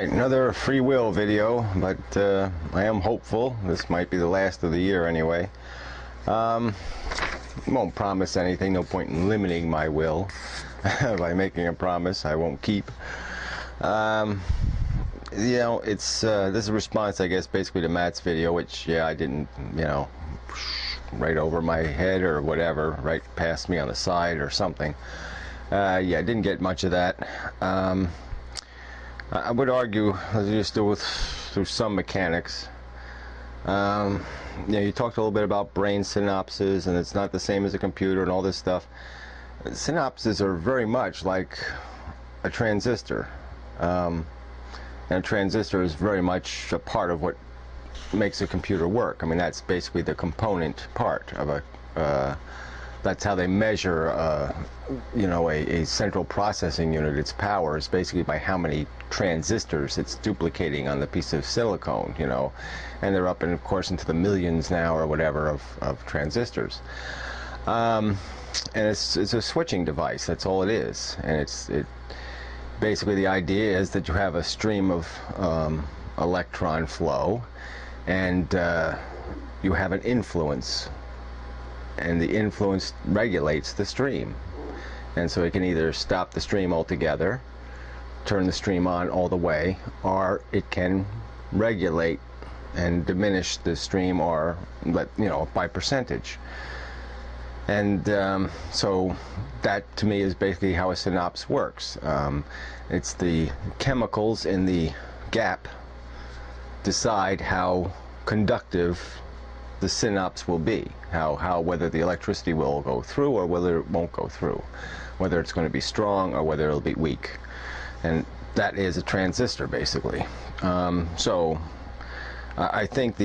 Another free will video, but I am hopeful. This might be the last of the year anyway. Won't promise anything, no point in limiting my will by making a promise I won't keep. You know, it's this is a response, I guess, basically to Matt's video, which, yeah, I didn't, you know, right over my head or whatever, right past me on the side or something. Yeah, I didn't get much of that. I would argue, let's just do through some mechanics. You know, you talked a little bit about brain synapses, and it's not the same as a computer and all this stuff. Synapses are very much like a transistor. And a transistor is very much a part of what makes a computer work. I mean, that's basically the component part of a that's how they measure you know, a central processing unit. Its power is basically by how many transistors it's duplicating on the piece of silicone, you know, and they're up, and of course, into the millions now or whatever of transistors. And it's a switching device. That's all it is. And basically the idea is that you have a stream of electron flow, and you have an influence, and the influence regulates the stream. And so it can either stop the stream altogether, turn the stream on all the way, or it can regulate and diminish the stream, or you know, by percentage. And so that to me is basically how a synapse works. It's the chemicals in the gap decide how conductive the synapse will be, whether the electricity will go through or whether it won't go through, whether it's going to be strong or whether it'll be weak. And that is a transistor, basically. So I think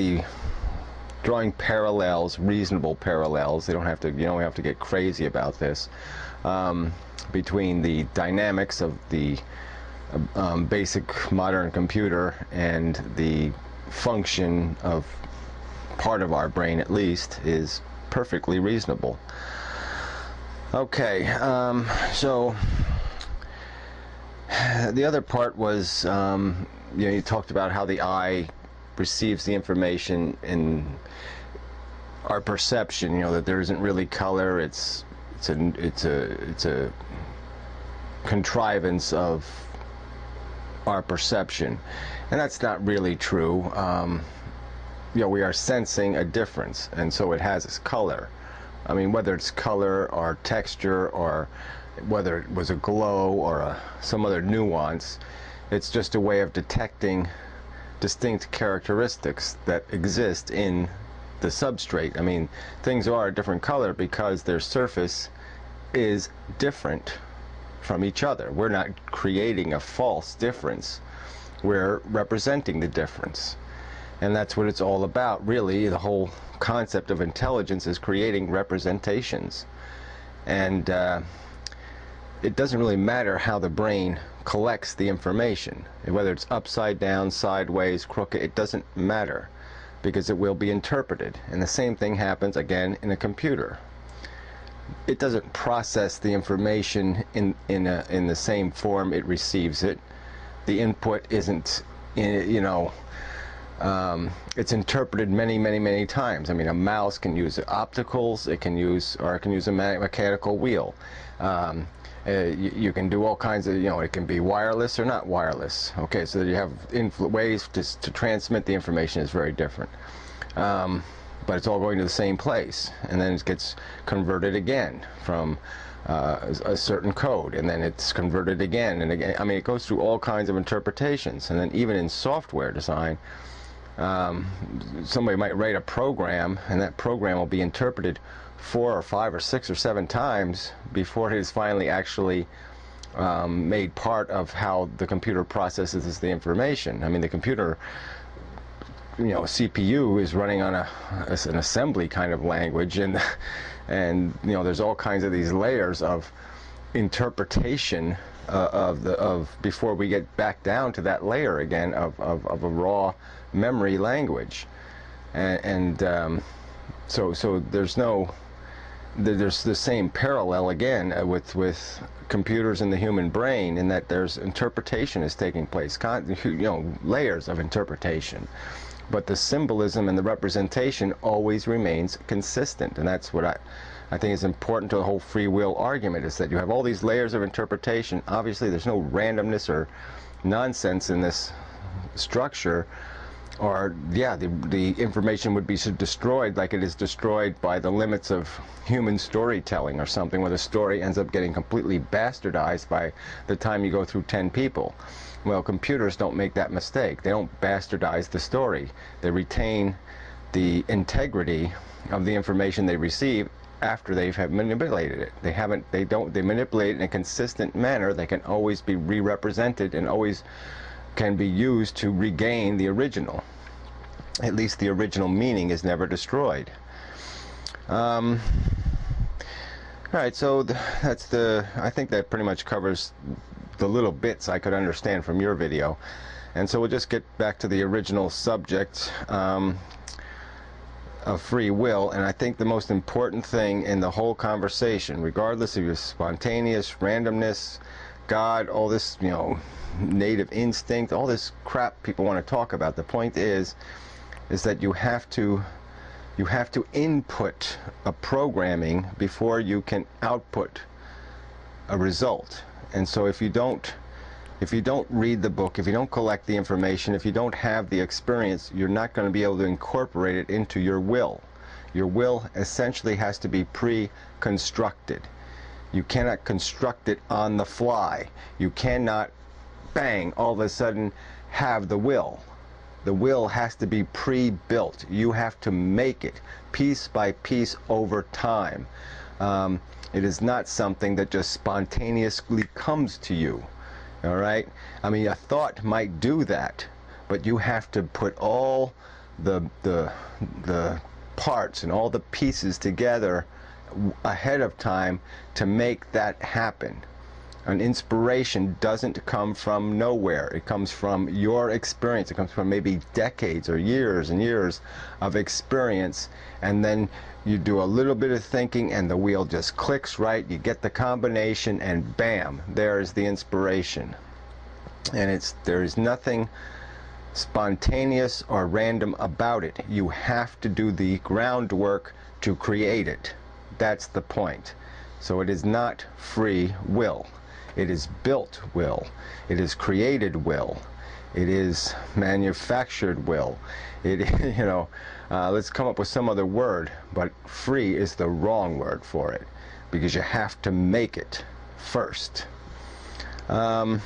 drawing parallels, reasonable parallels, you don't have to get crazy about this, between the dynamics of the basic modern computer and the function of part of our brain, at least, is perfectly reasonable. Okay, so the other part was, you know, you talked about how the eye receives the information in our perception. You know, that there isn't really color. It's a contrivance of our perception, and that's not really true. You know, we are sensing a difference, and so it has its color. I mean, whether it's color or texture, or whether it was a glow or some other nuance, it's just a way of detecting distinct characteristics that exist in the substrate. I mean, things are a different color because their surface is different from each other. We're not creating a false difference. We're representing the difference. And that's what it's all about, really. The whole concept of intelligence is creating representations. And it doesn't really matter how the brain collects the information, whether it's upside down, sideways, crooked. It doesn't matter, because it will be interpreted. And the same thing happens again in a computer. It doesn't process the information in the same form it receives it. The input isn't, you know, it's interpreted many times. I mean, a mouse can use opticals, it can use a mechanical wheel. You can do all kinds of, you know, it can be wireless or not wireless. Okay, so you have ways to transmit the information is very different. But it's all going to the same place, and then it gets converted again from a certain code, and then it's converted again and again. I mean, it goes through all kinds of interpretations. And then even in software design, somebody might write a program, and that program will be interpreted 4 or 5 or 6 or 7 times before it is finally actually made part of how the computer processes the information. I mean, the computer, you know, CPU is running on an assembly kind of language, and you know, there's all kinds of these layers of interpretation before we get back down to that layer again of a raw memory language. So there's no there's the same parallel again with computers and the human brain, in that there's interpretation is taking place, layers of interpretation, but the symbolism and the representation always remains consistent. And that's what I think is important to the whole free will argument, is that you have all these layers of interpretation. Obviously there's no randomness or nonsense in this structure, or the information would be destroyed like it is destroyed by the limits of human storytelling or something, where the story ends up getting completely bastardized by the time you go through 10 people. Well, computers don't make that mistake. They don't bastardize the story. They retain the integrity of the information they receive after they have manipulated it. They manipulate it in a consistent manner. They can always be re-represented and always can be used to regain the original. At least the original meaning is never destroyed. All right, so I think that pretty much covers the little bits I could understand from your video. And so we'll just get back to the original subject of free will. And I think the most important thing in the whole conversation, regardless of your spontaneous randomness, God, all this, native instinct, all this crap people want to talk about, the point is that you have to input a programming before you can output a result. And so if you don't read the book, if you don't collect the information, if you don't have the experience, you're not going to be able to incorporate it into your will. Your will essentially has to be pre-constructed. You cannot construct it on the fly. You cannot, bang, all of a sudden have the will. The will has to be pre-built. You have to make it piece by piece over time. It is not something that just spontaneously comes to you. All right? I mean, a thought might do that, but you have to put all the parts and all the pieces together ahead of time to make that happen. An inspiration doesn't come from nowhere. It comes from your experience. It comes from maybe decades or years and years of experience, and then you do a little bit of thinking and the wheel just clicks right. You get the combination and bam, there's the inspiration. And there is nothing spontaneous or random about it. You have to do the groundwork to create it. That's the point. So it is not free will. It is built will. It is created will. It is manufactured will. Let's come up with some other word, but free is the wrong word for it, because you have to make it first. And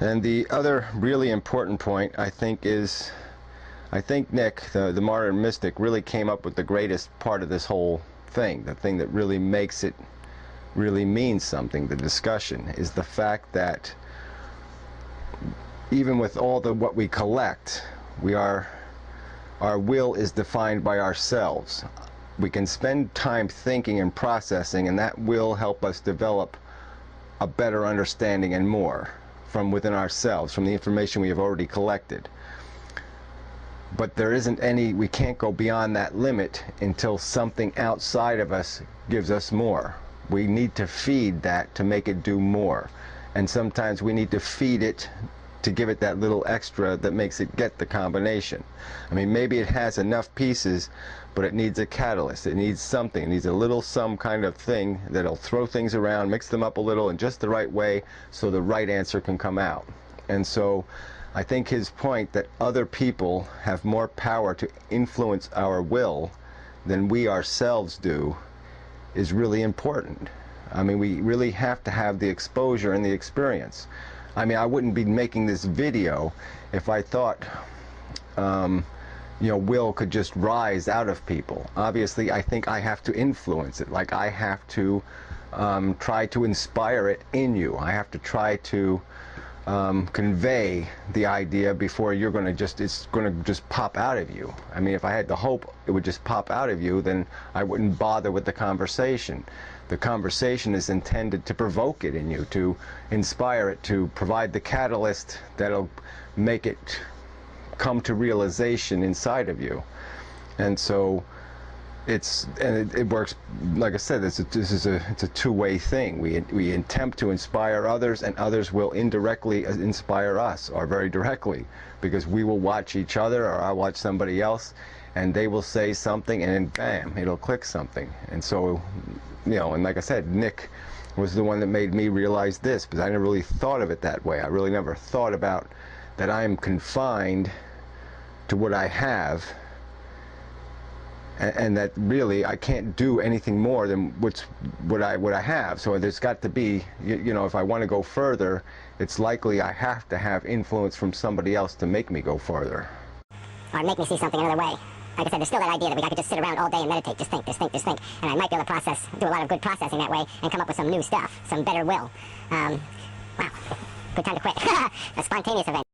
the other really important point, I think Nick, the modern mystic, really came up with the greatest part of this whole thing. The thing that really makes it really means something, the discussion, is the fact that even with all what we collect, our will is defined by ourselves. We can spend time thinking and processing, and that will help us develop a better understanding and more from within ourselves, from the information we have already collected. But we can't go beyond that limit until something outside of us gives us more. We need to feed that to make it do more. And sometimes we need to feed it to give it that little extra that makes it get the combination. I mean, maybe it has enough pieces, but it needs a catalyst. It needs something. It needs a little some kind of thing that'll throw things around, mix them up a little in just the right way so the right answer can come out. And so I think his point that other people have more power to influence our will than we ourselves do is really important. I mean, we really have to have the exposure and the experience. I mean, I wouldn't be making this video if I thought will could just rise out of people. Obviously, I think I have to influence it. Like, I have to try to inspire it in you. I have to try to convey the idea before it's going to just pop out of you. I mean, if I had the hope it would just pop out of you, then I wouldn't bother with the conversation. The conversation is intended to provoke it in you, to inspire it, to provide the catalyst that'll make it come to realization inside of you. And so it works, like I said, it's a two-way thing. We attempt to inspire others, and others will indirectly inspire us, or very directly, because we will watch each other, or I'll watch somebody else, and they will say something, and then bam, it'll click something. And so, you know, and like I said, Nick was the one that made me realize this, because I never really thought of it that way. I really never thought about that I am confined to what I have, and that really I can't do anything more than what I have. So there's got to be, you know, if I want to go further, it's likely I have to have influence from somebody else to make me go further. Or make me see something another way. Like I said, there's still that idea that I could just sit around all day and meditate, just think, and I might be able to do a lot of good processing that way, and come up with some new stuff, some better will. Wow, good time to quit. A spontaneous event.